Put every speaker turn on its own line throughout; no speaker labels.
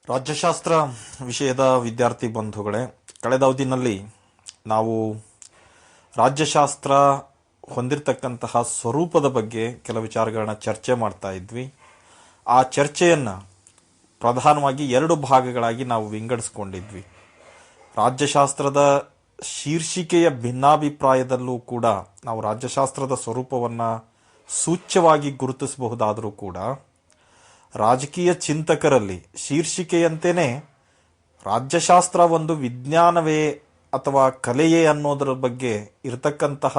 ರಾಜ್ಯಶಾಸ್ತ್ರ ವಿಷಯದ ವಿದ್ಯಾರ್ಥಿ ಬಂಧುಗಳೇ, ಕಳೆದ ಅವಧಿನಲ್ಲಿ ನಾವು ರಾಜ್ಯಶಾಸ್ತ್ರ ಹೊಂದಿರತಕ್ಕಂತಹ ಸ್ವರೂಪದ ಬಗ್ಗೆ ಕೆಲ ವಿಚಾರಗಳನ್ನ ಚರ್ಚೆ ಮಾಡ್ತಾ ಇದ್ವಿ. ಆ ಚರ್ಚೆಯನ್ನು ಪ್ರಧಾನವಾಗಿ ಎರಡು ಭಾಗಗಳಾಗಿ ನಾವು ವಿಂಗಡಿಸ್ಕೊಂಡಿದ್ವಿ. ರಾಜ್ಯಶಾಸ್ತ್ರದ ಶೀರ್ಷಿಕೆಯ ಭಿನ್ನಾಭಿಪ್ರಾಯದಲ್ಲೂ ಕೂಡ ನಾವು ರಾಜ್ಯಶಾಸ್ತ್ರದ ಸ್ವರೂಪವನ್ನು ಸೂಚ್ಯವಾಗಿ ಗುರುತಿಸಬಹುದಾದರೂ ಕೂಡ ರಾಜಕೀಯ ಚಿಂತಕರಲ್ಲಿ ಶೀರ್ಷಿಕೆಯಂತೆಯೇ ರಾಜ್ಯಶಾಸ್ತ್ರ ಒಂದು ವಿಜ್ಞಾನವೇ ಅಥವಾ ಕಲೆಯೇ ಅನ್ನೋದರ ಬಗ್ಗೆ ಇರತಕ್ಕಂತಹ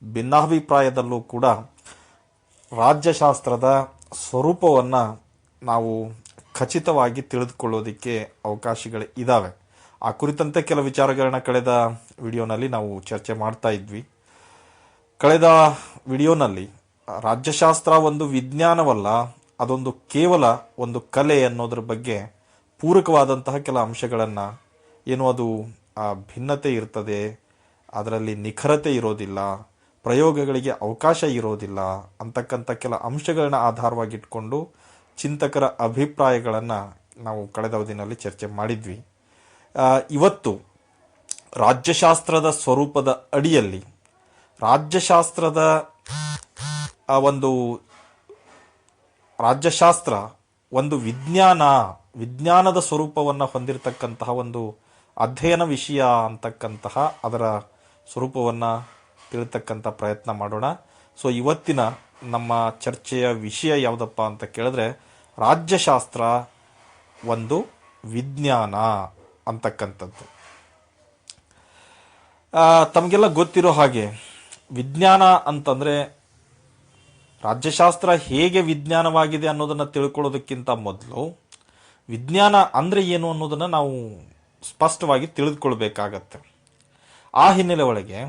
ಭಿನ್ನಾಭಿಪ್ರಾಯದಲ್ಲೂ ಕೂಡ ರಾಜ್ಯಶಾಸ್ತ್ರದ ಸ್ವರೂಪವನ್ನು ನಾವು ಖಚಿತವಾಗಿ ತಿಳಿದುಕೊಳ್ಳೋದಕ್ಕೆ ಅವಕಾಶಗಳು ಇದ್ದಾವೆ. ಆ ಕುರಿತಂತೆ ಕೆಲ ವಿಚಾರಗಳನ್ನ ಕಳೆದ ವಿಡಿಯೋನಲ್ಲಿ ನಾವು ಚರ್ಚೆ ಮಾಡ್ತಾ ಇದ್ವಿ. ಕಳೆದ ವಿಡಿಯೋನಲ್ಲಿ ರಾಜ್ಯಶಾಸ್ತ್ರ ಒಂದು ವಿಜ್ಞಾನವಲ್ಲ, ಅದೊಂದು ಕೇವಲ ಒಂದು ಕಲೆ ಅನ್ನೋದ್ರ ಬಗ್ಗೆ ಪೂರಕವಾದಂತಹ ಕೆಲ ಅಂಶಗಳನ್ನು, ಏನು ಅದು ಭಿನ್ನತೆ ಇರ್ತದೆ, ಅದರಲ್ಲಿ ನಿಖರತೆ ಇರೋದಿಲ್ಲ, ಪ್ರಯೋಗಗಳಿಗೆ ಅವಕಾಶ ಇರೋದಿಲ್ಲ ಅಂತಕ್ಕಂಥ ಕೆಲ ಅಂಶಗಳನ್ನ ಆಧಾರವಾಗಿಟ್ಕೊಂಡು ಚಿಂತಕರ ಅಭಿಪ್ರಾಯಗಳನ್ನು ನಾವು ಕಳೆದ ಅವಧಿನಲ್ಲಿ ಚರ್ಚೆ ಮಾಡಿದ್ವಿ. ಇವತ್ತು ರಾಜ್ಯಶಾಸ್ತ್ರದ ಸ್ವರೂಪದ ಅಡಿಯಲ್ಲಿ ರಾಜ್ಯಶಾಸ್ತ್ರ ಒಂದು ವಿಜ್ಞಾನದ ಸ್ವರೂಪವನ್ನು ಹೊಂದಿರತಕ್ಕಂತಹ ಒಂದು ಅಧ್ಯಯನ ವಿಷಯ ಅಂತಕ್ಕಂತಹ ಅದರ ಸ್ವರೂಪವನ್ನು ತಿಳಿತಕ್ಕಂಥ ಪ್ರಯತ್ನ ಮಾಡೋಣ. ಸೊ ಇವತ್ತಿನ ನಮ್ಮ ಚರ್ಚೆಯ ವಿಷಯ ಯಾವುದಪ್ಪ ಅಂತ ಕೇಳಿದ್ರೆ, ರಾಜ್ಯಶಾಸ್ತ್ರ ಒಂದು ವಿಜ್ಞಾನ ಅಂತಕ್ಕಂಥದ್ದು. ತಮಗೆಲ್ಲ ಗೊತ್ತಿರೋ ಹಾಗೆ ವಿಜ್ಞಾನ ಅಂತಂದರೆ, ರಾಜ್ಯಶಾಸ್ತ್ರ ಹೇಗೆ ವಿಜ್ಞಾನವಾಗಿದೆ ಅನ್ನೋದನ್ನು ತಿಳ್ಕೊಳ್ಳೋದಕ್ಕಿಂತ ಮೊದಲು ವಿಜ್ಞಾನ ಅಂದರೆ ಏನು ಅನ್ನೋದನ್ನು ನಾವು ಸ್ಪಷ್ಟವಾಗಿ ತಿಳಿದುಕೊಳ್ಬೇಕಾಗತ್ತೆ. ಆ ಹಿನ್ನೆಲೆ ಒಳಗೆ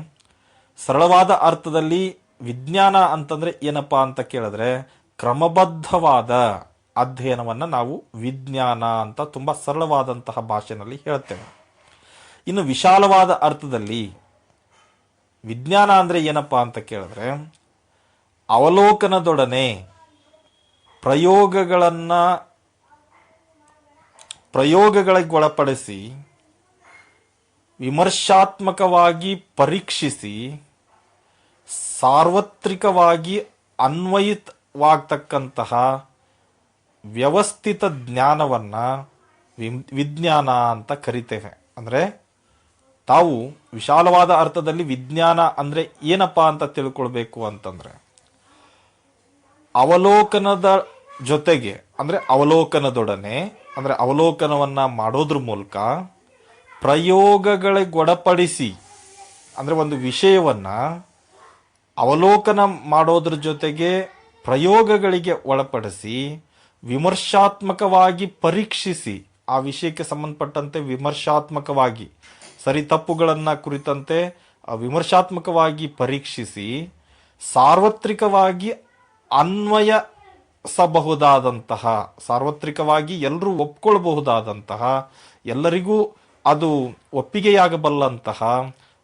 ಸರಳವಾದ ಅರ್ಥದಲ್ಲಿ ವಿಜ್ಞಾನ ಅಂತಂದರೆ ಏನಪ್ಪ ಅಂತ ಕೇಳಿದ್ರೆ, ಕ್ರಮಬದ್ಧವಾದ ಅಧ್ಯಯನವನ್ನು ನಾವು ವಿಜ್ಞಾನ ಅಂತ ತುಂಬ ಸರಳವಾದಂತಹ ಭಾಷೆಯಲ್ಲಿ ಹೇಳ್ತೇವೆ. ಇನ್ನು ವಿಶಾಲವಾದ ಅರ್ಥದಲ್ಲಿ ವಿಜ್ಞಾನ ಅಂದರೆ ಏನಪ್ಪ ಅಂತ ಕೇಳಿದ್ರೆ, ಅವಲೋಕನದೊಡನೆ ಪ್ರಯೋಗಗಳಿಗೆ ಒಳಪಡಿಸಿ ವಿಮರ್ಶಾತ್ಮಕವಾಗಿ ಪರೀಕ್ಷಿಸಿ ಸಾರ್ವತ್ರಿಕವಾಗಿ ಅನ್ವಯಿತವಾಗ್ತಕ್ಕಂತಹ ವ್ಯವಸ್ಥಿತ ಜ್ಞಾನವನ್ನು ವಿಜ್ಞಾನ ಅಂತ ಕರಿತೇವೆ. ಅಂದರೆ ತಾವು ವಿಶಾಲವಾದ ಅರ್ಥದಲ್ಲಿ ವಿಜ್ಞಾನ ಅಂದರೆ ಏನಪ್ಪ ಅಂತ ತಿಳ್ಕೊಳ್ಬೇಕು ಅಂತಂದರೆ, ಅವಲೋಕನದ ಜೊತೆಗೆ ಅಂದರೆ ಅವಲೋಕನದೊಡನೆ ಅಂದರೆ ಅವಲೋಕನವನ್ನು ಮಾಡೋದ್ರ ಮೂಲಕ ಪ್ರಯೋಗಗಳಿಗೊಳಪಡಿಸಿ, ಅಂದರೆ ಒಂದು ವಿಷಯವನ್ನು ಅವಲೋಕನ ಮಾಡೋದ್ರ ಜೊತೆಗೆ ಪ್ರಯೋಗಗಳಿಗೆ ಒಳಪಡಿಸಿ ವಿಮರ್ಶಾತ್ಮಕವಾಗಿ ಪರೀಕ್ಷಿಸಿ, ಆ ವಿಷಯಕ್ಕೆ ಸಂಬಂಧಪಟ್ಟಂತೆ ವಿಮರ್ಶಾತ್ಮಕವಾಗಿ ಸರಿ ತಪ್ಪುಗಳನ್ನು ಕುರಿತಂತೆ ವಿಮರ್ಶಾತ್ಮಕವಾಗಿ ಪರೀಕ್ಷಿಸಿ ಸಾರ್ವತ್ರಿಕವಾಗಿ ಅನ್ವಯಿಸಬಹುದಾದಂತಹ, ಸಾರ್ವತ್ರಿಕವಾಗಿ ಎಲ್ಲರೂ ಒಪ್ಕೊಳ್ಬಹುದಾದಂತಹ, ಎಲ್ಲರಿಗೂ ಅದು ಒಪ್ಪಿಗೆಯಾಗಬಲ್ಲಂತಹ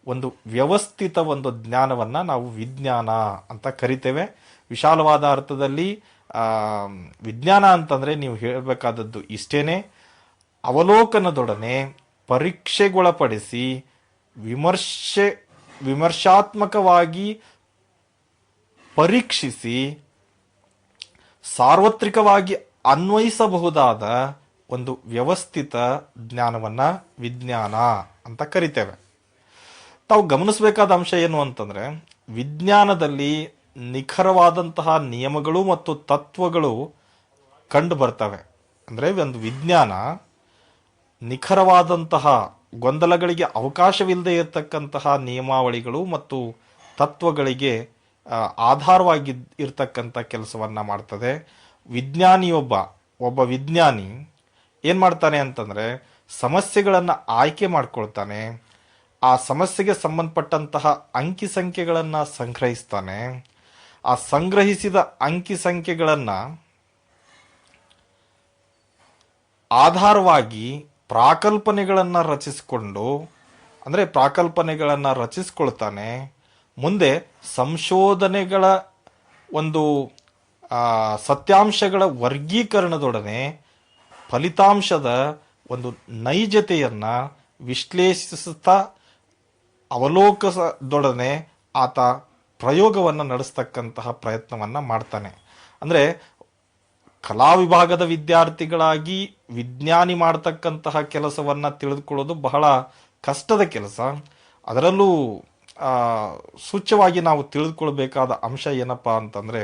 ಒಂದು ವ್ಯವಸ್ಥಿತ ಒಂದು ಜ್ಞಾನವನ್ನು ನಾವು ವಿಜ್ಞಾನ ಅಂತ ಕರಿತೇವೆ. ವಿಶಾಲವಾದ ಅರ್ಥದಲ್ಲಿ ವಿಜ್ಞಾನ ಅಂತಂದರೆ ನೀವು ಹೇಳಬೇಕಾದದ್ದು ಇಷ್ಟೇನೆ, ಅವಲೋಕನದೊಡನೆ ಪರೀಕ್ಷೆಗೊಳಪಡಿಸಿ ವಿಮರ್ಶಾತ್ಮಕವಾಗಿ ಪರೀಕ್ಷಿಸಿ ಸಾರ್ವತ್ರಿಕವಾಗಿ ಅನ್ವಯಿಸಬಹುದಾದ ಒಂದು ವ್ಯವಸ್ಥಿತ ಜ್ಞಾನವನ್ನು ವಿಜ್ಞಾನ ಅಂತ ಕರಿತೇವೆ. ತಾವು ಗಮನಿಸಬೇಕಾದ ಅಂಶ ಏನು ಅಂತಂದರೆ, ವಿಜ್ಞಾನದಲ್ಲಿ ನಿಖರವಾದಂತಹ ನಿಯಮಗಳು ಮತ್ತು ತತ್ವಗಳು ಕಂಡು ಬರ್ತವೆ. ಅಂದರೆ ಒಂದು ವಿಜ್ಞಾನ ನಿಖರವಾದಂತಹ, ಗೊಂದಲಗಳಿಗೆ ಅವಕಾಶವಿಲ್ಲದೆ ಇರತಕ್ಕಂತಹ ನಿಯಮಾವಳಿಗಳು ಮತ್ತು ತತ್ವಗಳಿಗೆ ಆಧಾರವಾಗಿ ಇರ್ತಕ್ಕಂಥ ಕೆಲಸವನ್ನು ಮಾಡ್ತದೆ. ಒಬ್ಬ ವಿಜ್ಞಾನಿ ಏನು ಮಾಡ್ತಾನೆ ಅಂತಂದರೆ, ಸಮಸ್ಯೆಗಳನ್ನು ಆಯ್ಕೆ ಮಾಡ್ಕೊಳ್ತಾನೆ, ಆ ಸಮಸ್ಯೆಗೆ ಸಂಬಂಧಪಟ್ಟಂತಹ ಅಂಕಿ ಸಂಖ್ಯೆಗಳನ್ನು ಸಂಗ್ರಹಿಸ್ತಾನೆ, ಆ ಸಂಗ್ರಹಿಸಿದ ಅಂಕಿ ಸಂಖ್ಯೆಗಳನ್ನು ಆಧಾರವಾಗಿ ಪ್ರಾಕಲ್ಪನೆಗಳನ್ನು ರಚಿಸಿಕೊಳ್ತಾನೆ. ಮುಂದೆ ಸಂಶೋಧನೆಗಳ ಒಂದು ಸತ್ಯಾಂಶಗಳ ವರ್ಗೀಕರಣದೊಡನೆ ಫಲಿತಾಂಶದ ಒಂದು ನೈಜತೆಯನ್ನ ವಿಶ್ಲೇಷಿಸುತ್ತಾ ಅವಲೋಕದೊಡನೆ ಆತ ಪ್ರಯೋಗವನ್ನು ನಡೆಸ್ತಕ್ಕಂತಹ ಪ್ರಯತ್ನವನ್ನು ಮಾಡ್ತಾನೆ. ಅಂದರೆ ಕಲಾ ವಿಭಾಗದ ವಿದ್ಯಾರ್ಥಿಗಳಾಗಿ ವಿಜ್ಞಾನಿ ಮಾಡ್ತಕ್ಕಂತಹ ಕೆಲಸವನ್ನು ತಿಳಿದುಕೊಳ್ಳೋದು ಬಹಳ ಕಷ್ಟದ ಕೆಲಸ. ಅದರಲ್ಲೂ ಸೂಚ್ಯವಾಗಿ ನಾವು ತಿಳಿದುಕೊಳ್ಬೇಕಾದ ಅಂಶ ಏನಪ್ಪಾ ಅಂತಂದರೆ,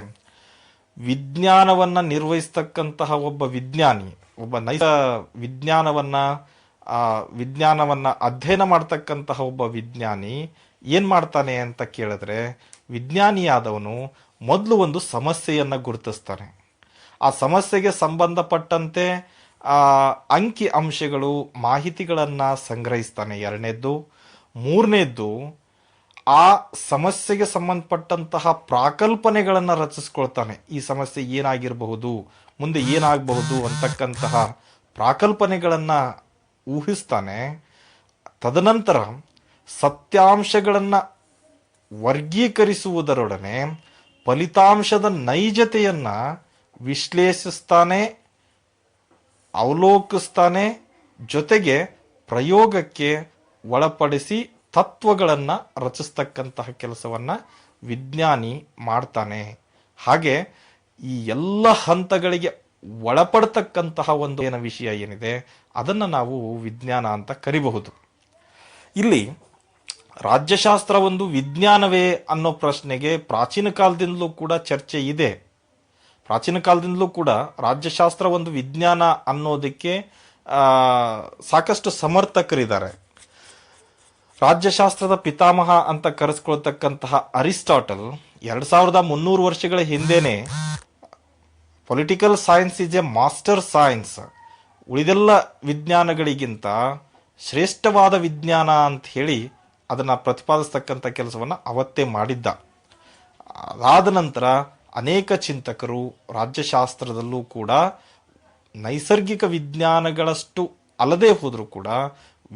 ವಿಜ್ಞಾನವನ್ನು ನಿರ್ವಹಿಸ್ತಕ್ಕಂತಹ ಒಬ್ಬ ವಿಜ್ಞಾನಿ, ಒಬ್ಬ ವಿಜ್ಞಾನವನ್ನು ಅಧ್ಯಯನ ಮಾಡ್ತಕ್ಕಂತಹ ಒಬ್ಬ ವಿಜ್ಞಾನಿ ಏನು ಮಾಡ್ತಾನೆ ಅಂತ ಕೇಳಿದ್ರೆ, ವಿಜ್ಞಾನಿಯಾದವನು ಮೊದಲು ಒಂದು ಸಮಸ್ಯೆಯನ್ನು ಗುರುತಿಸ್ತಾನೆ. ಆ ಸಮಸ್ಯೆಗೆ ಸಂಬಂಧಪಟ್ಟಂತೆ ಅಂಕಿ ಅಂಶಗಳು, ಮಾಹಿತಿಗಳನ್ನು ಸಂಗ್ರಹಿಸ್ತಾನೆ. ಎರಡನೇದ್ದು. ಮೂರನೇದ್ದು, ಆ ಸಮಸ್ಯೆಗೆ ಸಂಬಂಧಪಟ್ಟಂತಹ ಪ್ರಾಕಲ್ಪನೆಗಳನ್ನು ರಚಿಸ್ಕೊಳ್ತಾನೆ. ಈ ಸಮಸ್ಯೆ ಏನಾಗಿರಬಹುದು, ಮುಂದೆ ಏನಾಗಬಹುದು ಅಂತಕ್ಕಂತಹ ಪ್ರಾಕಲ್ಪನೆಗಳನ್ನು ಊಹಿಸ್ತಾನೆ. ತದನಂತರ ಸತ್ಯಾಂಶಗಳನ್ನು ವರ್ಗೀಕರಿಸುವುದರೊಡನೆ ಫಲಿತಾಂಶದ ನೈಜತೆಯನ್ನು ವಿಶ್ಲೇಷಿಸ್ತಾನೆ, ಅವಲೋಕಿಸ್ತಾನೆ, ಜೊತೆಗೆ ಪ್ರಯೋಗಕ್ಕೆ ಒಳಪಡಿಸಿ ತತ್ವಗಳನ್ನು ರಚಿಸ್ತಕ್ಕಂತಹ ಕೆಲಸವನ್ನು ವಿಜ್ಞಾನಿ ಮಾಡ್ತಾನೆ. ಹಾಗೆ ಈ ಎಲ್ಲ ಹಂತಗಳಿಗೆ ಒಳಪಡ್ತಕ್ಕಂತಹ ಒಂದು ವಿಷಯ ಏನಿದೆ ಅದನ್ನು ನಾವು ವಿಜ್ಞಾನ ಅಂತ ಕರಿಬಹುದು. ಇಲ್ಲಿ ರಾಜ್ಯಶಾಸ್ತ್ರ ಒಂದು ವಿಜ್ಞಾನವೇ ಅನ್ನೋ ಪ್ರಶ್ನೆಗೆ ಪ್ರಾಚೀನ ಕಾಲದಿಂದಲೂ ಕೂಡ ಚರ್ಚೆ ಇದೆ. ಪ್ರಾಚೀನ ಕಾಲದಿಂದಲೂ ಕೂಡ ರಾಜ್ಯಶಾಸ್ತ್ರ ಒಂದು ವಿಜ್ಞಾನ ಅನ್ನೋದಕ್ಕೆ ಸಾಕಷ್ಟು ಸಮರ್ಥಕರಿದ್ದಾರೆ. ರಾಜ್ಯಶಾಸ್ತ್ರದ ಪಿತಾಮಹ ಅಂತ ಕರೆಸ್ಕೊಳ್ತಕ್ಕಂತಹ ಅರಿಸ್ಟಾಟಲ್ 2300 ವರ್ಷಗಳ ಹಿಂದೆನೆ political science is a master science, ಉಳಿದೆಲ್ಲ ವಿಜ್ಞಾನಗಳಿಗಿಂತ ಶ್ರೇಷ್ಠವಾದ ವಿಜ್ಞಾನ ಅಂತ ಹೇಳಿ ಅದನ್ನು ಪ್ರತಿಪಾದಿಸ್ತಕ್ಕಂಥ ಕೆಲಸವನ್ನು ಅವತ್ತೇ ಮಾಡಿದ್ದ. ಅದಾದ ನಂತರ ಅನೇಕ ಚಿಂತಕರು ರಾಜ್ಯಶಾಸ್ತ್ರದಲ್ಲೂ ಕೂಡ ನೈಸರ್ಗಿಕ ವಿಜ್ಞಾನಗಳಷ್ಟು ಅಲ್ಲದೆ ಹೋದರೂ ಕೂಡ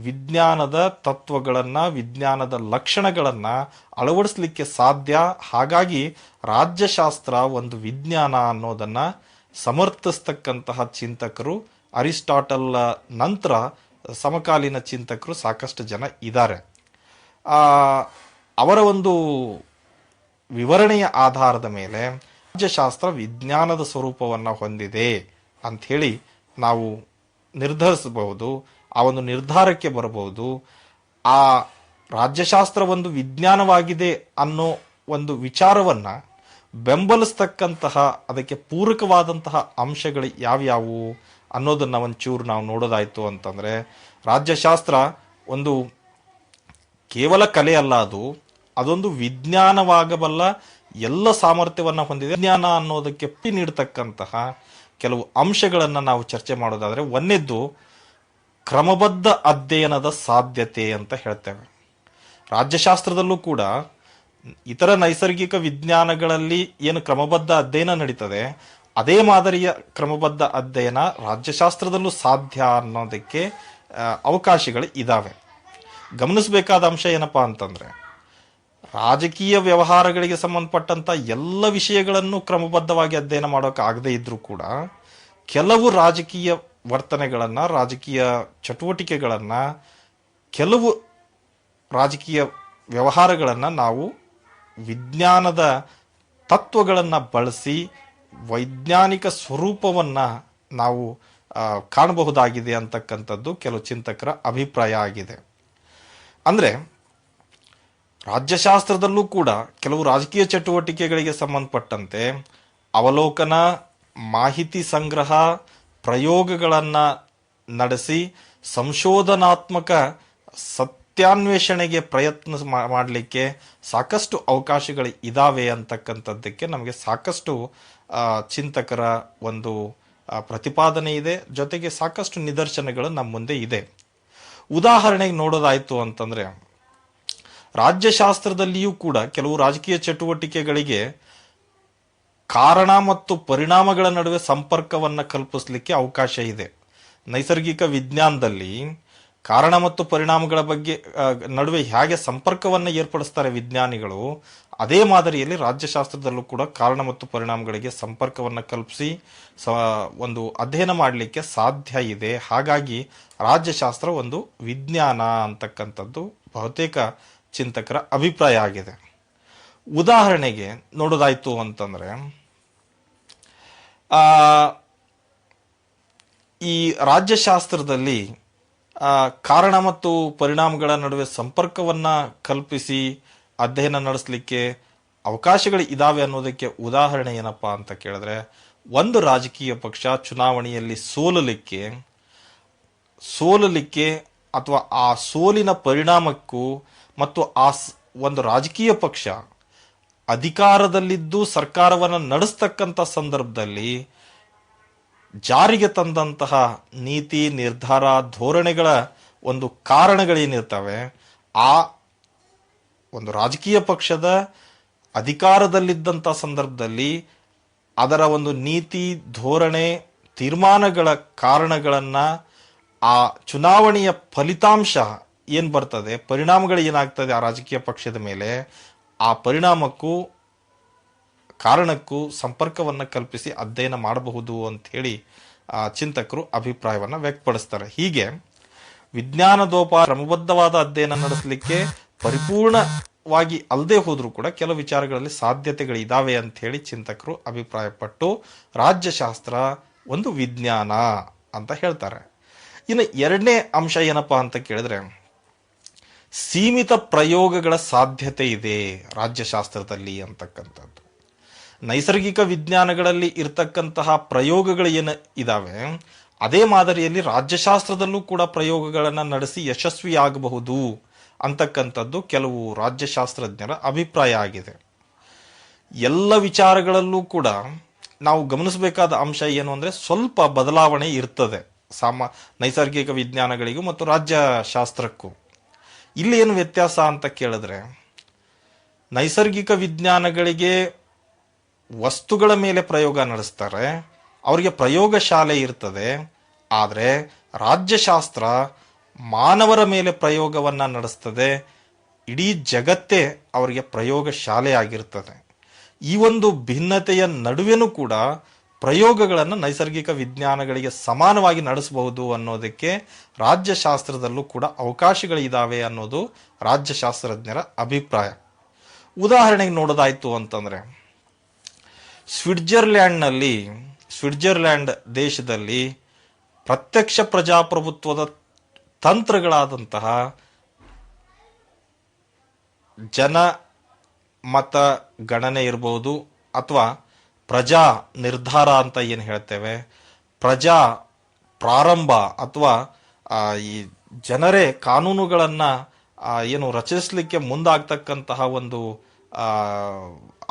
ವಿಜ್ಞಾನದ ತತ್ವಗಳನ್ನು, ವಿಜ್ಞಾನದ ಲಕ್ಷಣಗಳನ್ನು ಅಳವಡಿಸಲಿಕ್ಕೆ ಸಾಧ್ಯ. ಹಾಗಾಗಿ ರಾಜ್ಯಶಾಸ್ತ್ರ ಒಂದು ವಿಜ್ಞಾನ ಅನ್ನೋದನ್ನು ಸಮರ್ಥಿಸ್ತಕ್ಕಂತಹ ಚಿಂತಕರು ಅರಿಸ್ಟಾಟಲ್ ನಂತರ ಸಮಕಾಲೀನ ಚಿಂತಕರು ಸಾಕಷ್ಟು ಜನ ಇದ್ದಾರೆ. ಅವರ ಒಂದು ವಿವರಣೆಯ ಆಧಾರದ ಮೇಲೆ ರಾಜ್ಯಶಾಸ್ತ್ರ ವಿಜ್ಞಾನದ ಸ್ವರೂಪವನ್ನು ಹೊಂದಿದೆ ಅಂಥೇಳಿ ನಾವು ನಿರ್ಧರಿಸಬಹುದು. ಆ ಒಂದು ನಿರ್ಧಾರಕ್ಕೆ ಬರಬಹುದು. ಆ ರಾಜ್ಯಶಾಸ್ತ್ರ ಒಂದು ವಿಜ್ಞಾನವಾಗಿದೆ ಅನ್ನೋ ಒಂದು ವಿಚಾರವನ್ನು ಬೆಂಬಲಿಸ್ತಕ್ಕಂತಹ, ಅದಕ್ಕೆ ಪೂರಕವಾದಂತಹ ಅಂಶಗಳು ಯಾವ್ಯಾವು ಅನ್ನೋದನ್ನು ಒಂಚೂರು ನಾವು ನೋಡೋದಾಯಿತು ಅಂತಂದರೆ, ರಾಜ್ಯಶಾಸ್ತ್ರ ಒಂದು ಕೇವಲ ಕಲೆ ಅಲ್ಲ, ಅದೊಂದು ವಿಜ್ಞಾನವಾಗಬಲ್ಲ ಎಲ್ಲ ಸಾಮರ್ಥ್ಯವನ್ನು ಹೊಂದಿದೆ. ವಿಜ್ಞಾನ ಅನ್ನೋದಕ್ಕೆ ನೀಡತಕ್ಕಂತಹ ಕೆಲವು ಅಂಶಗಳನ್ನು ನಾವು ಚರ್ಚೆ ಮಾಡೋದಾದರೆ, ಒಂದನೇದ್ದು ಕ್ರಮಬದ್ಧ ಅಧ್ಯಯನದ ಸಾಧ್ಯತೆ ಅಂತ ಹೇಳ್ತೇವೆ. ರಾಜ್ಯಶಾಸ್ತ್ರದಲ್ಲೂ ಕೂಡ ಇತರ ನೈಸರ್ಗಿಕ ವಿಜ್ಞಾನಗಳಲ್ಲಿ ಏನು ಕ್ರಮಬದ್ಧ ಅಧ್ಯಯನ ನಡೀತದೆ, ಅದೇ ಮಾದರಿಯ ಕ್ರಮಬದ್ಧ ಅಧ್ಯಯನ ರಾಜ್ಯಶಾಸ್ತ್ರದಲ್ಲೂ ಸಾಧ್ಯ ಅನ್ನೋದಕ್ಕೆ ಅವಕಾಶಗಳು ಇದ್ದಾವೆ. ಗಮನಿಸಬೇಕಾದ ಅಂಶ ಏನಪ್ಪಾ ಅಂತಂದರೆ, ರಾಜಕೀಯ ವ್ಯವಹಾರಗಳಿಗೆ ಸಂಬಂಧಪಟ್ಟಂಥ ಎಲ್ಲ ವಿಷಯಗಳನ್ನು ಕ್ರಮಬದ್ಧವಾಗಿ ಅಧ್ಯಯನ ಮಾಡೋಕೆ ಆಗದೇ ಇದ್ರೂ ಕೂಡ ಕೆಲವು ರಾಜಕೀಯ ವರ್ತನೆಗಳನ್ನು, ರಾಜಕೀಯ ಚಟುವಟಿಕೆಗಳನ್ನು, ಕೆಲವು ರಾಜಕೀಯ ವ್ಯವಹಾರಗಳನ್ನು ನಾವು ವಿಜ್ಞಾನದ ತತ್ವಗಳನ್ನು ಬಳಸಿ ವೈಜ್ಞಾನಿಕ ಸ್ವರೂಪವನ್ನು ನಾವು ಕಾಣಬಹುದಾಗಿದೆ ಅಂತಕ್ಕಂಥದ್ದು ಕೆಲವು ಚಿಂತಕರ ಅಭಿಪ್ರಾಯ ಆಗಿದೆ. ಅಂದರೆ ರಾಜ್ಯಶಾಸ್ತ್ರದಲ್ಲೂ ಕೂಡ ಕೆಲವು ರಾಜಕೀಯ ಚಟುವಟಿಕೆಗಳಿಗೆ ಸಂಬಂಧಪಟ್ಟಂತೆ ಅವಲೋಕನ, ಮಾಹಿತಿ ಸಂಗ್ರಹ, ಪ್ರಯೋಗಗಳನ್ನು ನಡೆಸಿ ಸಂಶೋಧನಾತ್ಮಕ ಸತ್ಯಾನ್ವೇಷಣೆಗೆ ಪ್ರಯತ್ನ ಮಾಡಲಿಕ್ಕೆ ಸಾಕಷ್ಟು ಅವಕಾಶಗಳು ಇದ್ದಾವೆ ಅಂತಕ್ಕಂಥದ್ದಕ್ಕೆ ನಮಗೆ ಸಾಕಷ್ಟು ಚಿಂತಕರ ಒಂದು ಪ್ರತಿಪಾದನೆ ಇದೆ. ಜೊತೆಗೆ ಸಾಕಷ್ಟು ನಿದರ್ಶನಗಳು ನಮ್ಮ ಮುಂದೆ ಇದೆ. ಉದಾಹರಣೆಗೆ ನೋಡೋದಾಯಿತು ಅಂತಂದರೆ, ರಾಜ್ಯಶಾಸ್ತ್ರದಲ್ಲಿಯೂ ಕೂಡ ಕೆಲವು ರಾಜಕೀಯ ಚಟುವಟಿಕೆಗಳಿಗೆ ಕಾರಣ ಮತ್ತು ಪರಿಣಾಮಗಳ ನಡುವೆ ಸಂಪರ್ಕವನ್ನು ಕಲ್ಪಿಸಲಿಕ್ಕೆ ಅವಕಾಶ ಇದೆ. ನೈಸರ್ಗಿಕ ವಿಜ್ಞಾನದಲ್ಲಿ ಕಾರಣ ಮತ್ತು ಪರಿಣಾಮಗಳ ಬಗ್ಗೆ ನಡುವೆ ಹೇಗೆ ಸಂಪರ್ಕವನ್ನು ಏರ್ಪಡಿಸ್ತಾರೆ ವಿಜ್ಞಾನಿಗಳು, ಅದೇ ಮಾದರಿಯಲ್ಲಿ ರಾಜ್ಯಶಾಸ್ತ್ರದಲ್ಲೂ ಕೂಡ ಕಾರಣ ಮತ್ತು ಪರಿಣಾಮಗಳಿಗೆ ಸಂಪರ್ಕವನ್ನು ಕಲ್ಪಿಸಿ ಒಂದು ಅಧ್ಯಯನ ಮಾಡಲಿಕ್ಕೆ ಸಾಧ್ಯ ಇದೆ. ಹಾಗಾಗಿ ರಾಜ್ಯಶಾಸ್ತ್ರ ಒಂದು ವಿಜ್ಞಾನ ಅಂತಕ್ಕಂಥದ್ದು ಬಹುತೇಕ ಚಿಂತಕರ ಅಭಿಪ್ರಾಯ ಆಗಿದೆ. ಉದಾಹರಣೆಗೆ ನೋಡೋದಾಯ್ತು ಅಂತಂದ್ರೆ, ಈ ರಾಜ್ಯಶಾಸ್ತ್ರದಲ್ಲಿ ಕಾರಣ ಮತ್ತು ಪರಿಣಾಮಗಳ ನಡುವೆ ಸಂಪರ್ಕವನ್ನ ಕಲ್ಪಿಸಿ ಅಧ್ಯಯನ ನಡೆಸಲಿಕ್ಕೆ ಅವಕಾಶಗಳು ಇದಾವೆ ಅನ್ನೋದಕ್ಕೆ ಉದಾಹರಣೆ ಏನಪ್ಪಾ ಅಂತ ಕೇಳಿದ್ರೆ, ಒಂದು ರಾಜಕೀಯ ಪಕ್ಷ ಚುನಾವಣೆಯಲ್ಲಿ ಸೋಲಲಿಕ್ಕೆ ಅಥವಾ ಆ ಸೋಲಿನ ಪರಿಣಾಮಕ್ಕೂ ಮತ್ತು ಆ ಒಂದು ರಾಜಕೀಯ ಪಕ್ಷ ಅಧಿಕಾರದಲ್ಲಿದ್ದು ಸರ್ಕಾರವನ್ನು ನಡೆಸ್ತಕ್ಕಂಥ ಸಂದರ್ಭದಲ್ಲಿ ಜಾರಿಗೆ ತಂದಂತಹ ನೀತಿ ನಿರ್ಧಾರ ಧೋರಣೆಗಳ ಒಂದು ಕಾರಣಗಳೇನಿರ್ತವೆ, ಆ ಒಂದು ರಾಜಕೀಯ ಪಕ್ಷದ ಅಧಿಕಾರದಲ್ಲಿದ್ದಂಥ ಸಂದರ್ಭದಲ್ಲಿ ಅದರ ಒಂದು ನೀತಿ ಧೋರಣೆ ತೀರ್ಮಾನಗಳ ಕಾರಣಗಳನ್ನು ಆ ಚುನಾವಣೆಯ ಫಲಿತಾಂಶ ಏನು ಬರ್ತದೆ, ಪರಿಣಾಮಗಳು ಏನಾಗ್ತದೆ ಆ ರಾಜಕೀಯ ಪಕ್ಷದ ಮೇಲೆ, ಆ ಪರಿಣಾಮಕ್ಕೂ ಕಾರಣಕ್ಕೂ ಸಂಪರ್ಕವನ್ನು ಕಲ್ಪಿಸಿ ಅಧ್ಯಯನ ಮಾಡಬಹುದು ಅಂತ ಹೇಳಿ ಚಿಂತಕರು ಅಭಿಪ್ರಾಯವನ್ನು ವ್ಯಕ್ತಪಡಿಸ್ತಾರೆ. ಹೀಗೆ ವಿಜ್ಞಾನದೋಪಾಯ ಕ್ರಮಬದ್ಧವಾದ ಅಧ್ಯಯನ ನಡೆಸಲಿಕ್ಕೆ ಪರಿಪೂರ್ಣವಾಗಿ ಅಲ್ಲದೆ ಹೋದ್ರೂ ಕೂಡ ಕೆಲವು ವಿಚಾರಗಳಲ್ಲಿ ಸಾಧ್ಯತೆಗಳಿದಾವೆ ಅಂತ ಹೇಳಿ ಚಿಂತಕರು ಅಭಿಪ್ರಾಯಪಟ್ಟು ರಾಜ್ಯಶಾಸ್ತ್ರ ಒಂದು ವಿಜ್ಞಾನ ಅಂತ ಹೇಳ್ತಾರೆ. ಇನ್ನು ಎರಡನೇ ಅಂಶ ಏನಪ್ಪಾ ಅಂತ ಕೇಳಿದ್ರೆ, ಸೀಮಿತ ಪ್ರಯೋಗಗಳ ಸಾಧ್ಯತೆ ಇದೆ ರಾಜ್ಯಶಾಸ್ತ್ರದಲ್ಲಿ ಅಂತಕ್ಕಂಥದ್ದು. ನೈಸರ್ಗಿಕ ವಿಜ್ಞಾನಗಳಲ್ಲಿ ಇರ್ತಕ್ಕಂತಹ ಪ್ರಯೋಗಗಳು ಏನು ಇದಾವೆ, ಅದೇ ಮಾದರಿಯಲ್ಲಿ ರಾಜ್ಯಶಾಸ್ತ್ರದಲ್ಲೂ ಕೂಡ ಪ್ರಯೋಗಗಳನ್ನು ನಡೆಸಿ ಯಶಸ್ವಿಯಾಗಬಹುದು ಅಂತಕ್ಕಂಥದ್ದು ಕೆಲವು ರಾಜ್ಯಶಾಸ್ತ್ರಜ್ಞರ ಅಭಿಪ್ರಾಯ ಆಗಿದೆ. ಎಲ್ಲ ವಿಚಾರಗಳಲ್ಲೂ ಕೂಡ ನಾವು ಗಮನಿಸಬೇಕಾದ ಅಂಶ ಏನು ಅಂದರೆ, ಸ್ವಲ್ಪ ಬದಲಾವಣೆ ಇರ್ತದೆ ನೈಸರ್ಗಿಕ ವಿಜ್ಞಾನಗಳಿಗೂ ಮತ್ತು ರಾಜ್ಯಶಾಸ್ತ್ರಕ್ಕೂ. ಇಲ್ಲಿ ಏನು ವ್ಯತ್ಯಾಸ ಅಂತ ಕೇಳಿದ್ರೆ, ನೈಸರ್ಗಿಕ ವಿಜ್ಞಾನಗಳಿಗೆ ವಸ್ತುಗಳ ಮೇಲೆ ಪ್ರಯೋಗ ನಡೆಸ್ತಾರೆ, ಅವರಿಗೆ ಪ್ರಯೋಗ ಶಾಲೆ ಇರ್ತದೆ. ಆದರೆ ರಾಜ್ಯಶಾಸ್ತ್ರ ಮಾನವರ ಮೇಲೆ ಪ್ರಯೋಗವನ್ನು ನಡೆಸ್ತದೆ, ಇಡೀ ಜಗತ್ತೇ ಅವರಿಗೆ ಪ್ರಯೋಗ ಶಾಲೆ ಆಗಿರ್ತದೆ. ಈ ಒಂದು ಭಿನ್ನತೆಯ ನಡುವೆನೂ ಕೂಡ ಪ್ರಯೋಗಗಳನ್ನು ನೈಸರ್ಗಿಕ ವಿಜ್ಞಾನಗಳಿಗೆ ಸಮಾನವಾಗಿ ನಡೆಸಬಹುದು ಅನ್ನೋದಕ್ಕೆ ರಾಜ್ಯಶಾಸ್ತ್ರದಲ್ಲೂ ಕೂಡ ಅವಕಾಶಗಳಿದ್ದಾವೆ ಅನ್ನೋದು ರಾಜ್ಯಶಾಸ್ತ್ರಜ್ಞರ ಅಭಿಪ್ರಾಯ. ಉದಾಹರಣೆಗೆ ನೋಡೋದಾಯ್ತು ಅಂತಂದ್ರೆ, ಸ್ವಿಟ್ಜರ್ಲ್ಯಾಂಡ್ ದೇಶದಲ್ಲಿ ಪ್ರತ್ಯಕ್ಷ ಪ್ರಜಾಪ್ರಭುತ್ವದ ತಂತ್ರಗಳಾದಂತಹ ಜನ ಮತ ಗಣನೆ ಇರಬಹುದು, ಅಥವಾ ಪ್ರಜಾ ನಿರ್ಧಾರ ಅಂತ ಏನು ಹೇಳ್ತೇವೆ, ಪ್ರಜಾ ಪ್ರಾರಂಭ ಅಥವಾ ಈ ಜನರೇ ಕಾನೂನುಗಳನ್ನು ಏನು ರಚಿಸಲಿಕ್ಕೆ ಮುಂದಾಗ್ತಕ್ಕಂತಹ ಒಂದು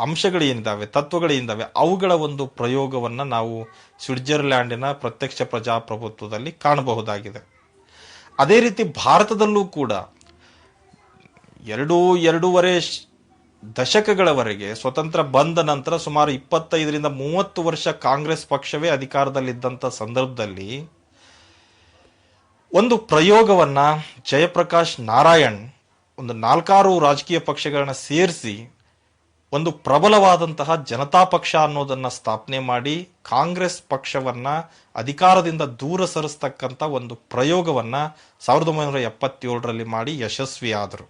ಅಂಶಗಳೇನಿದ್ದಾವೆ, ತತ್ವಗಳೇನಿದ್ದಾವೆ, ಅವುಗಳ ಒಂದು ಪ್ರಯೋಗವನ್ನು ನಾವು ಸ್ವಿಟ್ಜರ್ಲ್ಯಾಂಡಿನ ಪ್ರತ್ಯಕ್ಷ ಪ್ರಜಾಪ್ರಭುತ್ವದಲ್ಲಿ ಕಾಣಬಹುದಾಗಿದೆ. ಅದೇ ರೀತಿ ಭಾರತದಲ್ಲೂ ಕೂಡ ಎರಡೂವರೆ ದಶಕಗಳವರೆಗೆ ಸ್ವತಂತ್ರ ಬಂದ ನಂತರ ಸುಮಾರು 25-30 ವರ್ಷ ಕಾಂಗ್ರೆಸ್ ಪಕ್ಷವೇ ಅಧಿಕಾರದಲ್ಲಿದ್ದಂಥ ಸಂದರ್ಭದಲ್ಲಿ ಒಂದು ಪ್ರಯೋಗವನ್ನ ಜಯಪ್ರಕಾಶ್ ನಾರಾಯಣ್ ಒಂದು 4-6 ರಾಜಕೀಯ ಪಕ್ಷಗಳನ್ನ ಸೇರಿಸಿ ಒಂದು ಪ್ರಬಲವಾದಂತಹ ಜನತಾ ಪಕ್ಷ ಅನ್ನೋದನ್ನ ಸ್ಥಾಪನೆ ಮಾಡಿ ಕಾಂಗ್ರೆಸ್ ಪಕ್ಷವನ್ನ ಅಧಿಕಾರದಿಂದ ದೂರ ಸರಿಸ್ತಕ್ಕಂಥ ಒಂದು ಪ್ರಯೋಗವನ್ನ 1977ರಲ್ಲಿ ಮಾಡಿ ಯಶಸ್ವಿಯಾದರು.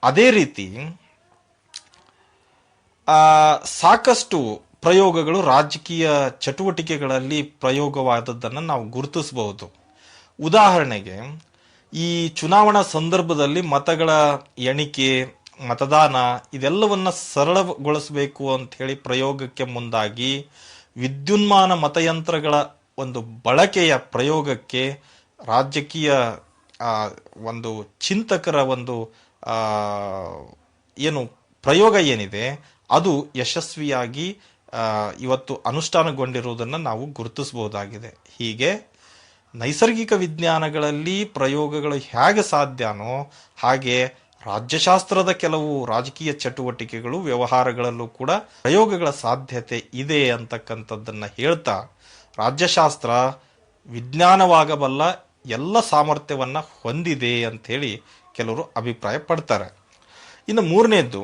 ಅದೇ ರೀತಿ ಸಾಕಷ್ಟು ಪ್ರಯೋಗಗಳು ರಾಜಕೀಯ ಚಟುವಟಿಕೆಗಳಲ್ಲಿ ಪ್ರಯೋಗವಾದದ್ದನ್ನು ನಾವು ಗುರುತಿಸಬಹುದು. ಉದಾಹರಣೆಗೆ, ಈ ಚುನಾವಣಾ ಸಂದರ್ಭದಲ್ಲಿ ಮತಗಳ ಎಣಿಕೆ, ಮತದಾನ ಇದೆಲ್ಲವನ್ನ ಸರಳಗೊಳಿಸಬೇಕು ಅಂತ ಹೇಳಿ ಪ್ರಯೋಗಕ್ಕೆ ಮುಂದಾಗಿ ವಿದ್ಯುನ್ಮಾನ ಮತಯಂತ್ರಗಳ ಒಂದು ಬಳಕೆಯ ಪ್ರಯೋಗಕ್ಕೆ ರಾಜಕೀಯ ಒಂದು ಚಿಂತಕರ ಒಂದು ಏನು ಪ್ರಯೋಗ ಏನಿದೆ ಅದು ಯಶಸ್ವಿಯಾಗಿ ಇವತ್ತು ಅನುಷ್ಠಾನಗೊಂಡಿರುವುದನ್ನು ನಾವು ಗುರುತಿಸಬಹುದಾಗಿದೆ. ಹೀಗೆ ನೈಸರ್ಗಿಕ ವಿಜ್ಞಾನಗಳಲ್ಲಿ ಪ್ರಯೋಗಗಳು ಹೇಗೆ ಸಾಧ್ಯನೋ ಹಾಗೆ ರಾಜ್ಯಶಾಸ್ತ್ರದ ಕೆಲವು ರಾಜಕೀಯ ಚಟುವಟಿಕೆಗಳು, ವ್ಯವಹಾರಗಳಲ್ಲೂ ಕೂಡ ಪ್ರಯೋಗಗಳ ಸಾಧ್ಯತೆ ಇದೆ ಅಂತಕ್ಕಂಥದ್ದನ್ನು ಹೇಳ್ತಾ ರಾಜ್ಯಶಾಸ್ತ್ರ ವಿಜ್ಞಾನವಾಗಬಲ್ಲ ಎಲ್ಲ ಸಾಮರ್ಥ್ಯವನ್ನು ಹೊಂದಿದೆ ಅಂಥೇಳಿ ಕೆಲವರು ಅಭಿಪ್ರಾಯ ಪಡ್ತಾರೆ. ಇನ್ನು ಮೂರನೇದ್ದು,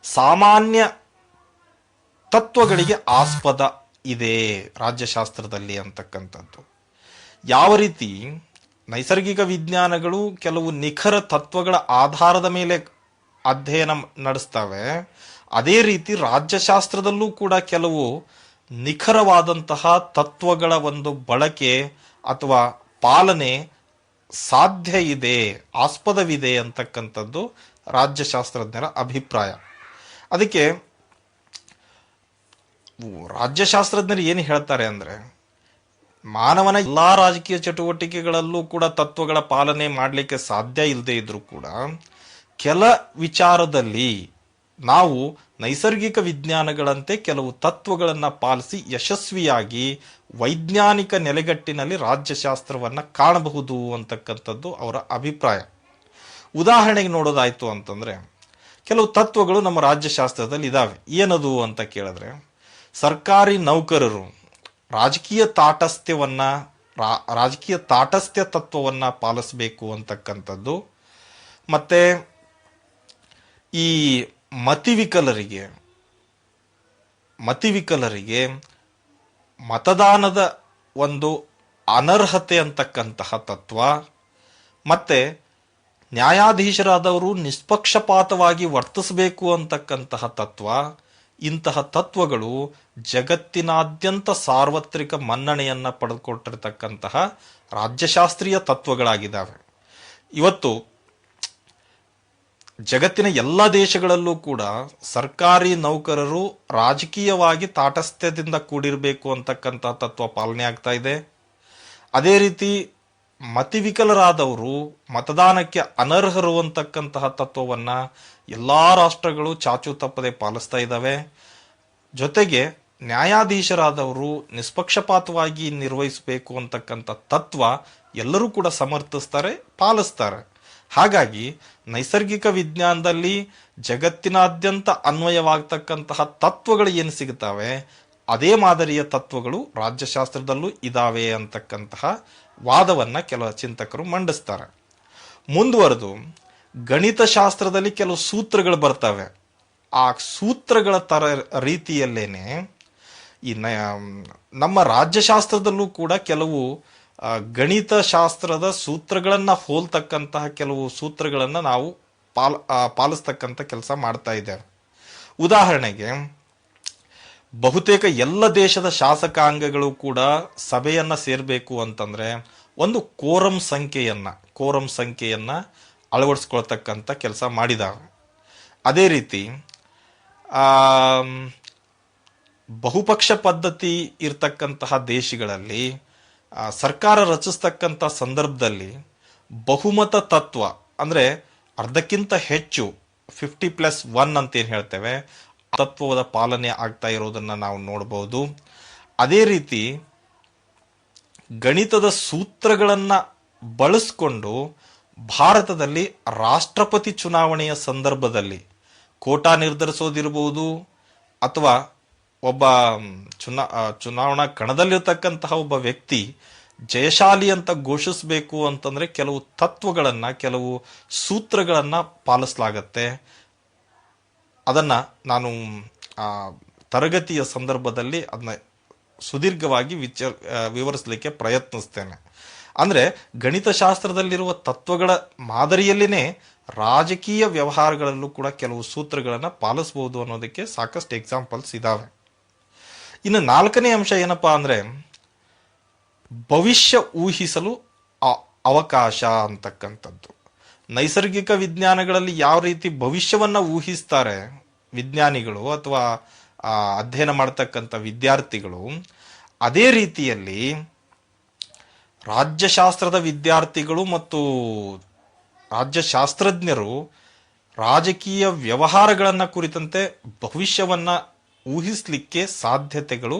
ಸಾಮಾನ್ಯ ತತ್ವಗಳಿಗೆ ಆಸ್ಪದ ಇದೆ ರಾಜ್ಯಶಾಸ್ತ್ರದಲ್ಲಿ ಅಂತಕ್ಕಂಥದ್ದು. ಯಾವ ರೀತಿ ನೈಸರ್ಗಿಕ ವಿಜ್ಞಾನಗಳು ಕೆಲವು ನಿಖರ ತತ್ವಗಳ ಆಧಾರದ ಮೇಲೆ ಅಧ್ಯಯನ ನಡೆಸ್ತವೆ, ಅದೇ ರೀತಿ ರಾಜ್ಯಶಾಸ್ತ್ರದಲ್ಲೂ ಕೂಡ ಕೆಲವು ನಿಖರವಾದಂತಹ ತತ್ವಗಳ ಒಂದು ಬಳಕೆ ಅಥವಾ ಪಾಲನೆ ಸಾಧ್ಯ ಇದೆ, ಆಸ್ಪದವಿದೆ ಅಂತಕ್ಕಂಥದ್ದು ರಾಜ್ಯಶಾಸ್ತ್ರಜ್ಞರ ಅಭಿಪ್ರಾಯ. ಅದಕ್ಕೆ ರಾಜ್ಯಶಾಸ್ತ್ರಜ್ಞರು ಏನು ಹೇಳ್ತಾರೆ ಅಂದರೆ, ಮಾನವನ ಎಲ್ಲ ರಾಜಕೀಯ ಚಟುವಟಿಕೆಗಳಲ್ಲೂ ಕೂಡ ತತ್ವಗಳ ಪಾಲನೆ ಮಾಡಲಿಕ್ಕೆ ಸಾಧ್ಯ ಇಲ್ಲದೆ ಇದ್ರೂ ಕೂಡ ಕೆಲ ವಿಚಾರದಲ್ಲಿ ನಾವು ನೈಸರ್ಗಿಕ ವಿಜ್ಞಾನಗಳಂತೆ ಕೆಲವು ತತ್ವಗಳನ್ನು ಪಾಲಿಸಿ ಯಶಸ್ವಿಯಾಗಿ ವೈಜ್ಞಾನಿಕ ನೆಲೆಗಟ್ಟಿನಲ್ಲಿ ರಾಜ್ಯಶಾಸ್ತ್ರವನ್ನು ಕಾಣಬಹುದು ಅಂತಕ್ಕಂಥದ್ದು ಅವರ ಅಭಿಪ್ರಾಯ. ಉದಾಹರಣೆಗೆ ನೋಡೋದಾಯ್ತು ಅಂತಂದರೆ, ಕೆಲವು ತತ್ವಗಳು ನಮ್ಮ ರಾಜ್ಯಶಾಸ್ತ್ರದಲ್ಲಿ ಇದ್ದಾವೆ. ಏನದು ಅಂತ ಕೇಳಿದ್ರೆ, ಸರ್ಕಾರಿ ನೌಕರರು ರಾಜಕೀಯ ತಾಟಸ್ಥ್ಯ ತತ್ವವನ್ನು ಪಾಲಿಸಬೇಕು ಅಂತಕ್ಕಂಥದ್ದು, ಮತ್ತೆ ಈ ಮತಿವಿಕಲರಿಗೆ ಮತದಾನದ ಒಂದು ಅನರ್ಹತೆ ಅಂತಕ್ಕಂತಹ ತತ್ವ, ಮತ್ತೆ ನ್ಯಾಯಾಧೀಶರಾದವರು ನಿಷ್ಪಕ್ಷಪಾತವಾಗಿ ವರ್ತಿಸಬೇಕು ಅಂತಕ್ಕಂತಹ ತತ್ವ, ಇಂತಹ ತತ್ವಗಳು ಜಗತ್ತಿನಾದ್ಯಂತ ಸಾರ್ವತ್ರಿಕ ಮನ್ನಣೆಯನ್ನು ಪಡೆದುಕೊಟ್ಟಿರ್ತಕ್ಕಂತಹ ರಾಜ್ಯಶಾಸ್ತ್ರೀಯ ತತ್ವಗಳಾಗಿದ್ದಾವೆ. ಇವತ್ತು ಜಗತ್ತಿನ ಎಲ್ಲ ದೇಶಗಳಲ್ಲೂ ಕೂಡ ಸರ್ಕಾರಿ ನೌಕರರು ರಾಜಕೀಯವಾಗಿ ತಾಟಸ್ಥ್ಯದಿಂದ ಕೂಡಿರಬೇಕು ಅಂತಕ್ಕಂತಹ ತತ್ವ ಪಾಲನೆ ಆಗ್ತಾ ಇದೆ. ಅದೇ ರೀತಿ ಮತಿವಿಕಲರಾದವರು ಮತದಾನಕ್ಕೆ ಅನರ್ಹರು ಅಂತಕ್ಕಂತಹ ತತ್ವವನ್ನು ಎಲ್ಲ ರಾಷ್ಟ್ರಗಳು ಚಾಚು ತಪ್ಪದೆ ಪಾಲಿಸ್ತಾ ಇದ್ದಾವೆ. ಜೊತೆಗೆ ನ್ಯಾಯಾಧೀಶರಾದವರು ನಿಷ್ಪಕ್ಷಪಾತವಾಗಿ ನಿರ್ವಹಿಸಬೇಕು ಅಂತಕ್ಕಂಥ ತತ್ವ ಎಲ್ಲರೂ ಕೂಡ ಸಮರ್ಥಿಸ್ತಾರೆ, ಪಾಲಿಸ್ತಾರೆ. ಹಾಗಾಗಿ ನೈಸರ್ಗಿಕ ವಿಜ್ಞಾನದಲ್ಲಿ ಜಗತ್ತಿನಾದ್ಯಂತ ಅನ್ವಯವಾಗತಕ್ಕಂತಹ ತತ್ವಗಳು ಏನು ಸಿಗುತ್ತವೆ, ಅದೇ ಮಾದರಿಯ ತತ್ವಗಳು ರಾಜ್ಯಶಾಸ್ತ್ರದಲ್ಲೂ ಇದ್ದಾವೆ ಅಂತಕ್ಕಂತಹ ವಾದವನ್ನು ಕೆಲವು ಚಿಂತಕರು ಮಂಡಿಸ್ತಾರೆ. ಮುಂದುವರೆದು ಗಣಿತಶಾಸ್ತ್ರದಲ್ಲಿ ಕೆಲವು ಸೂತ್ರಗಳು ಬರ್ತವೆ. ಆ ಸೂತ್ರಗಳ ರೀತಿಯಲ್ಲೇನೆ ಈ ನಮ್ಮ ರಾಜ್ಯಶಾಸ್ತ್ರದಲ್ಲೂ ಕೂಡ ಕೆಲವು ಗಣಿತಶಾಸ್ತ್ರದ ಸೂತ್ರಗಳನ್ನು ಹೋಲ್ತಕ್ಕಂತಹ ಕೆಲವು ಸೂತ್ರಗಳನ್ನು ನಾವು ಪಾಲಿಸ್ತಕ್ಕಂಥ ಕೆಲಸ ಮಾಡ್ತಾ ಇದ್ದೇವೆ. ಉದಾಹರಣೆಗೆ, ಬಹುತೇಕ ಎಲ್ಲ ದೇಶದ ಶಾಸಕಾಂಗಗಳು ಕೂಡ ಸಭೆಯನ್ನು ಸೇರಬೇಕು ಅಂತಂದರೆ ಒಂದು ಕೋರಂ ಸಂಖ್ಯೆಯನ್ನು ಅಳವಡಿಸ್ಕೊಳ್ತಕ್ಕಂಥ ಕೆಲಸ ಮಾಡಿದಾವೆ. ಅದೇ ರೀತಿ ಬಹುಪಕ್ಷ ಪದ್ಧತಿ ಇರ್ತಕ್ಕಂತಹ ದೇಶಗಳಲ್ಲಿ ಸರ್ಕಾರ ರಚಿಸ್ತಕ್ಕಂಥ ಸಂದರ್ಭದಲ್ಲಿ ಬಹುಮತ ತತ್ವ ಅಂದರೆ ಅರ್ಧಕ್ಕಿಂತ ಹೆಚ್ಚು 50+1 ಅಂತ ಏನು ಹೇಳ್ತೇವೆ, ತತ್ವದ ಪಾಲನೆ ಆಗ್ತಾ ಇರೋದನ್ನು ನಾವು ನೋಡಬಹುದು. ಅದೇ ರೀತಿ ಗಣಿತದ ಸೂತ್ರಗಳನ್ನು ಬಳಸಿಕೊಂಡು ಭಾರತದಲ್ಲಿ ರಾಷ್ಟ್ರಪತಿ ಚುನಾವಣೆಯ ಸಂದರ್ಭದಲ್ಲಿ ಕೋಟಾ ನಿರ್ಧರಿಸೋದಿರ್ಬೋದು, ಅಥವಾ ಒಬ್ಬ ಚುನಾವಣಾ ಕಣದಲ್ಲಿರ್ತಕ್ಕಂತಹ ಒಬ್ಬ ವ್ಯಕ್ತಿ ಜಯಶಾಲಿ ಅಂತ ಘೋಷಿಸಬೇಕು ಅಂತಂದರೆ ಕೆಲವು ತತ್ವಗಳನ್ನು, ಕೆಲವು ಸೂತ್ರಗಳನ್ನು ಪಾಲಿಸಲಾಗತ್ತೆ. ಅದನ್ನು ನಾನು ತರಗತಿಯ ಸಂದರ್ಭದಲ್ಲಿ ಅದನ್ನ ಸುದೀರ್ಘವಾಗಿ ವಿವರಿಸಲಿಕ್ಕೆ ಪ್ರಯತ್ನಿಸ್ತೇನೆ. ಅಂದರೆ ಗಣಿತಶಾಸ್ತ್ರದಲ್ಲಿರುವ ತತ್ವಗಳ ಮಾದರಿಯಲ್ಲಿನೇ ರಾಜಕೀಯ ವ್ಯವಹಾರಗಳಲ್ಲೂ ಕೂಡ ಕೆಲವು ಸೂತ್ರಗಳನ್ನು ಪಾಲಿಸಬಹುದು ಅನ್ನೋದಕ್ಕೆ ಸಾಕಷ್ಟು ಎಕ್ಸಾಂಪಲ್ಸ್ ಇದ್ದಾವೆ. ಇನ್ನು ನಾಲ್ಕನೇ ಅಂಶ ಏನಪ್ಪಾ ಅಂದರೆ, ಭವಿಷ್ಯ ಊಹಿಸಲು ಅವಕಾಶ ಅಂತಕ್ಕಂಥದ್ದು. ನೈಸರ್ಗಿಕ ವಿಜ್ಞಾನಗಳಲ್ಲಿ ಯಾವ ರೀತಿ ಭವಿಷ್ಯವನ್ನು ಊಹಿಸ್ತಾರೆ ವಿಜ್ಞಾನಿಗಳು ಅಥವಾ ಅಧ್ಯಯನ ಮಾಡ್ತಕ್ಕಂಥ ವಿದ್ಯಾರ್ಥಿಗಳು, ಅದೇ ರೀತಿಯಲ್ಲಿ ರಾಜ್ಯಶಾಸ್ತ್ರದ ವಿದ್ಯಾರ್ಥಿಗಳು ಮತ್ತು ರಾಜ್ಯಶಾಸ್ತ್ರಜ್ಞರು ರಾಜಕೀಯ ವ್ಯವಹಾರಗಳನ್ನು ಕುರಿತಂತೆ ಭವಿಷ್ಯವನ್ನು ಊಹಿಸಲಿಕ್ಕೆ ಸಾಧ್ಯತೆಗಳು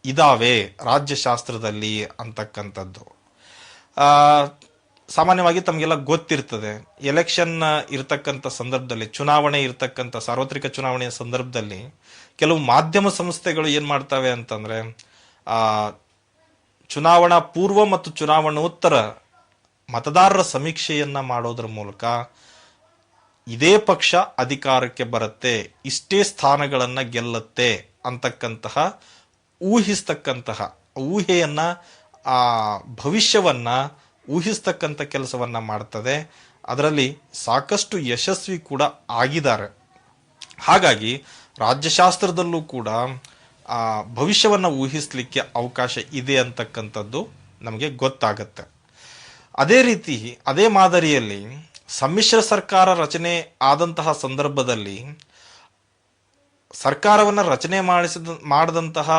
ಇದಾವೆ ರಾಜ್ಯಶಾಸ್ತ್ರದಲ್ಲಿ ಅಂತಕ್ಕಂಥದ್ದು. ಸಾಮಾನ್ಯವಾಗಿ ತಮಗೆಲ್ಲ ಗೊತ್ತಿರ್ತದೆ, ಎಲೆಕ್ಷನ್ ಇರತಕ್ಕಂಥ ಸಂದರ್ಭದಲ್ಲಿ, ಚುನಾವಣೆ ಇರತಕ್ಕಂಥ ಸಾರ್ವತ್ರಿಕ ಚುನಾವಣೆಯ ಸಂದರ್ಭದಲ್ಲಿ ಕೆಲವು ಮಾಧ್ಯಮ ಸಂಸ್ಥೆಗಳು ಏನು ಮಾಡ್ತವೆ ಅಂತಂದರೆ, ಚುನಾವಣಾ ಪೂರ್ವ ಮತ್ತು ಚುನಾವಣೋತ್ತರ ಮತದಾರರ ಸಮೀಕ್ಷೆಯನ್ನ ಮಾಡೋದ್ರ ಮೂಲಕ ಇದೇ ಪಕ್ಷ ಅಧಿಕಾರಕ್ಕೆ ಬರುತ್ತೆ, ಇಷ್ಟೇ ಸ್ಥಾನಗಳನ್ನ ಗೆಲ್ಲುತ್ತೆ ಅಂತಕ್ಕಂತಹ ಊಹಿಸ್ತಕ್ಕಂತಹ ಊಹೆಯನ್ನ, ಆ ಭವಿಷ್ಯವನ್ನ ಊಹಿಸ್ತಕ್ಕಂಥ ಕೆಲಸವನ್ನ ಮಾಡ್ತದೆ. ಅದರಲ್ಲಿ ಸಾಕಷ್ಟು ಯಶಸ್ವಿ ಕೂಡ ಆಗಿದ್ದಾರೆ. ಹಾಗಾಗಿ ರಾಜ್ಯಶಾಸ್ತ್ರದಲ್ಲೂ ಕೂಡ ಭವಿಷ್ಯವನ್ನು ಊಹಿಸಲಿಕ್ಕೆ ಅವಕಾಶ ಇದೆ ಅಂತಕ್ಕಂಥದ್ದು ನಮಗೆ ಗೊತ್ತಾಗತ್ತೆ. ಅದೇ ರೀತಿ ಅದೇ ಮಾದರಿಯಲ್ಲಿ ಸಮ್ಮಿಶ್ರ ಸರ್ಕಾರ ರಚನೆ ಆದಂತಹ ಸಂದರ್ಭದಲ್ಲಿ ಸರ್ಕಾರವನ್ನು ರಚನೆ ಮಾಡಿದಂತಹ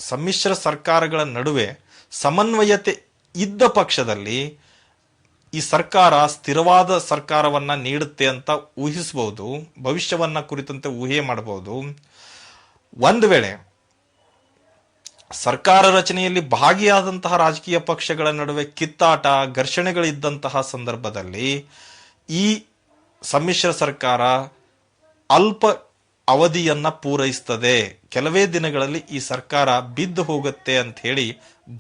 ಸಮ್ಮಿಶ್ರ ಸರ್ಕಾರಗಳ ನಡುವೆ ಸಮನ್ವಯತೆ ಇದ್ದ ಪಕ್ಷದಲ್ಲಿ ಈ ಸರ್ಕಾರ ಸ್ಥಿರವಾದ ಸರ್ಕಾರವನ್ನ ನೀಡುತ್ತೆ ಅಂತ ಊಹಿಸಬಹುದು, ಭವಿಷ್ಯವನ್ನ ಕುರಿತಂತೆ ಊಹೆ ಮಾಡಬಹುದು. ಒಂದು ವೇಳೆ ಸರ್ಕಾರ ರಚನೆಯಲ್ಲಿ ಭಾಗಿಯಾದಂತಹ ರಾಜಕೀಯ ಪಕ್ಷಗಳ ನಡುವೆ ಕಿತ್ತಾಟ, ಘರ್ಷಣೆಗಳಿದ್ದಂತಹ ಸಂದರ್ಭದಲ್ಲಿ ಈ ಸಮ್ಮಿಶ್ರ ಸರ್ಕಾರ ಅಲ್ಪ ಅವಧಿಯನ್ನ ಪೂರೈಸ್ತದೆ, ಕೆಲವೇ ದಿನಗಳಲ್ಲಿ ಈ ಸರ್ಕಾರ ಬಿದ್ದು ಹೋಗುತ್ತೆ ಅಂತ ಹೇಳಿ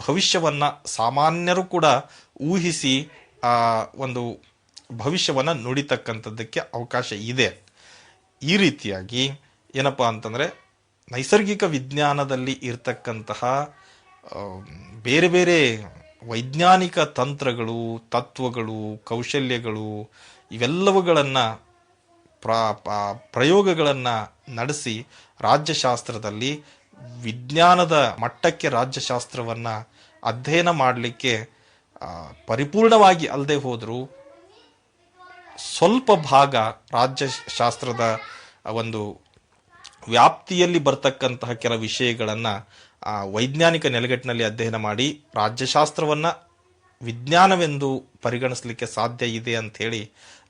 ಭವಿಷ್ಯವನ್ನ ಸಾಮಾನ್ಯರು ಕೂಡ ಊಹಿಸಿ ಒಂದು ಭವಿಷ್ಯವನ್ನ ನುಡಿತಕ್ಕಂಥದ್ದಕ್ಕೆ ಅವಕಾಶ ಇದೆ. ಈ ರೀತಿಯಾಗಿ ಏನಪ್ಪಾ ಅಂತಂದ್ರೆ ನೈಸರ್ಗಿಕ ವಿಜ್ಞಾನದಲ್ಲಿ ಇರ್ತಕ್ಕಂತಹ ಬೇರೆ ಬೇರೆ ವೈಜ್ಞಾನಿಕ ತಂತ್ರಗಳು, ತತ್ವಗಳು, ಕೌಶಲ್ಯಗಳು ಇವೆಲ್ಲವುಗಳನ್ನು ಪ್ರಯೋಗಗಳನ್ನು ನಡೆಸಿ ರಾಜ್ಯಶಾಸ್ತ್ರದಲ್ಲಿ ವಿಜ್ಞಾನದ ಮಟ್ಟಕ್ಕೆ ರಾಜ್ಯಶಾಸ್ತ್ರವನ್ನು ಅಧ್ಯಯನ ಮಾಡಲಿಕ್ಕೆ ಪರಿಪೂರ್ಣವಾಗಿ ಅಲ್ಲದೆ ಹೋದರೂ ಸ್ವಲ್ಪ ಭಾಗ ರಾಜ್ಯಶಾಸ್ತ್ರದ ಒಂದು ವ್ಯಾಪ್ತಿಯಲ್ಲಿ ಬರ್ತಕ್ಕಂತಹ ಕೆಲ ವಿಷಯಗಳನ್ನು ವೈಜ್ಞಾನಿಕ ನೆಲೆಗಟ್ಟಿನಲ್ಲಿ ಅಧ್ಯಯನ ಮಾಡಿ ರಾಜ್ಯಶಾಸ್ತ್ರವನ್ನು ವಿಜ್ಞಾನವೆಂದು ಪರಿಗಣಿಸಲಿಕ್ಕೆ ಸಾಧ್ಯ ಇದೆ ಅಂತ ಹೇಳಿ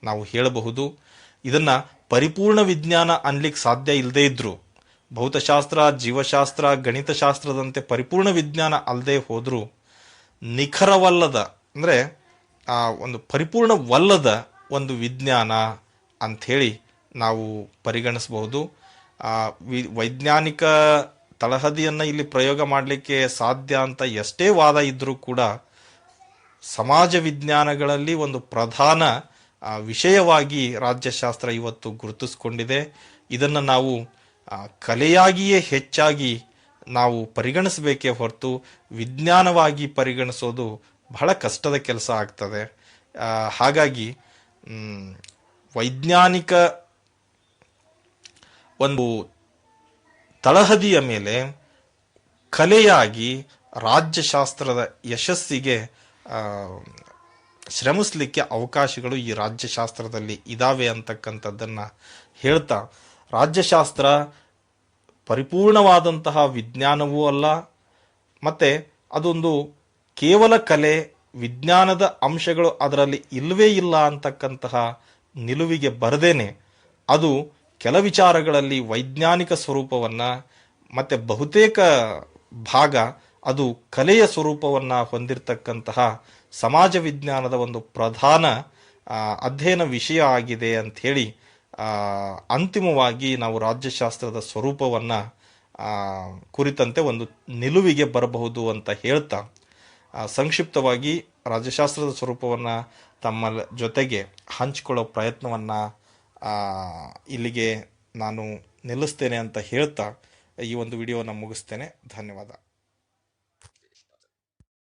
ನಾವು ಹೇಳಬಹುದು. ಇದನ್ನ ಪರಿಪೂರ್ಣ ವಿಜ್ಞಾನ ಅನ್ಲಿಕ್ಕೆ ಸಾಧ್ಯ ಇಲ್ಲದೇ ಇದ್ರು, ಭೌತಶಾಸ್ತ್ರ, ಜೀವಶಾಸ್ತ್ರ, ಗಣಿತಶಾಸ್ತ್ರದಂತೆ ಪರಿಪೂರ್ಣ ವಿಜ್ಞಾನ ಅಲ್ಲದೆ ಹೋದರೂ ನಿಖರವಲ್ಲದ ಅಂದರೆ ಒಂದು ಪರಿಪೂರ್ಣವಲ್ಲದ ಒಂದು ವಿಜ್ಞಾನ ಅಂಥೇಳಿ ನಾವು ಪರಿಗಣಿಸಬಹುದು. ವೈಜ್ಞಾನಿಕ ತಳಹದಿಯನ್ನು ಇಲ್ಲಿ ಪ್ರಯೋಗ ಮಾಡಲಿಕ್ಕೆ ಸಾಧ್ಯ ಅಂತ ಎಷ್ಟೇ ವಾದ ಇದ್ರೂ ಕೂಡ ಸಮಾಜ ವಿಜ್ಞಾನಗಳಲ್ಲಿ ಒಂದು ಪ್ರಧಾನ ವಿಷಯವಾಗಿ ರಾಜ್ಯಶಾಸ್ತ್ರ ಇವತ್ತು ಗುರುತಿಸಿಕೊಂಡಿದೆ. ಇದನ್ನು ನಾವು ಕಲೆಯಾಗಿಯೇ ಹೆಚ್ಚಾಗಿ ನಾವು ಪರಿಗಣಿಸಬೇಕೇ ಹೊರತು ವಿಜ್ಞಾನವಾಗಿ ಪರಿಗಣಿಸೋದು ಬಹಳ ಕಷ್ಟದ ಕೆಲಸ ಆಗ್ತದೆ. ಹಾಗಾಗಿ ವೈಜ್ಞಾನಿಕ ಒಂದು ತಳಹದಿಯ ಮೇಲೆ ಕಲೆಯಾಗಿ ರಾಜ್ಯಶಾಸ್ತ್ರದ ಯಶಸ್ಸಿಗೆ ಶ್ರಮಿಸಲಿಕ್ಕೆ ಅವಕಾಶಗಳು ಈ ರಾಜ್ಯಶಾಸ್ತ್ರದಲ್ಲಿ ಇದಾವೆ ಅಂತಕ್ಕಂಥದ್ದನ್ನು ಹೇಳ್ತಾ, ರಾಜ್ಯಶಾಸ್ತ್ರ ಪರಿಪೂರ್ಣವಾದಂತಹ ವಿಜ್ಞಾನವೂ ಅಲ್ಲ, ಮತ್ತೆ ಅದೊಂದು ಕೇವಲ ಕಲೆ, ವಿಜ್ಞಾನದ ಅಂಶಗಳು ಅದರಲ್ಲಿ ಇಲ್ಲವೇ ಇಲ್ಲ ಅಂತಕ್ಕಂತಹ ನಿಲುವಿಗೆ ಬರದೇನೆ ಅದು ಕೆಲ ವಿಚಾರಗಳಲ್ಲಿ ವೈಜ್ಞಾನಿಕ ಸ್ವರೂಪವನ್ನು ಮತ್ತೆ ಬಹುತೇಕ ಭಾಗ ಅದು ಕಲೆಯ ಸ್ವರೂಪವನ್ನು ಹೊಂದಿರತಕ್ಕಂತಹ ಸಮಾಜ ವಿಜ್ಞಾನದ ಒಂದು ಪ್ರಧಾನ ಅಧ್ಯಯನ ವಿಷಯ ಆಗಿದೆ ಅಂಥೇಳಿ ಅಂತಿಮವಾಗಿ ನಾವು ರಾಜ್ಯಶಾಸ್ತ್ರದ ಸ್ವರೂಪವನ್ನು ಕುರಿತಂತೆ ಒಂದು ನಿಲುವಿಗೆ ಬರಬಹುದು ಅಂತ ಹೇಳ್ತಾ, ಸಂಕ್ಷಿಪ್ತವಾಗಿ ರಾಜ್ಯಶಾಸ್ತ್ರದ ಸ್ವರೂಪವನ್ನು ತಮ್ಮ ಜೊತೆಗೆ ಹಂಚಿಕೊಳ್ಳೋ ಪ್ರಯತ್ನವನ್ನು ಇಲ್ಲಿಗೆ ನಾನು ನಿಲ್ಲಿಸ್ತೇನೆ ಅಂತ ಹೇಳ್ತಾ ಈ ಒಂದು ವಿಡಿಯೋನ ಮುಗಿಸ್ತೇನೆ. ಧನ್ಯವಾದ.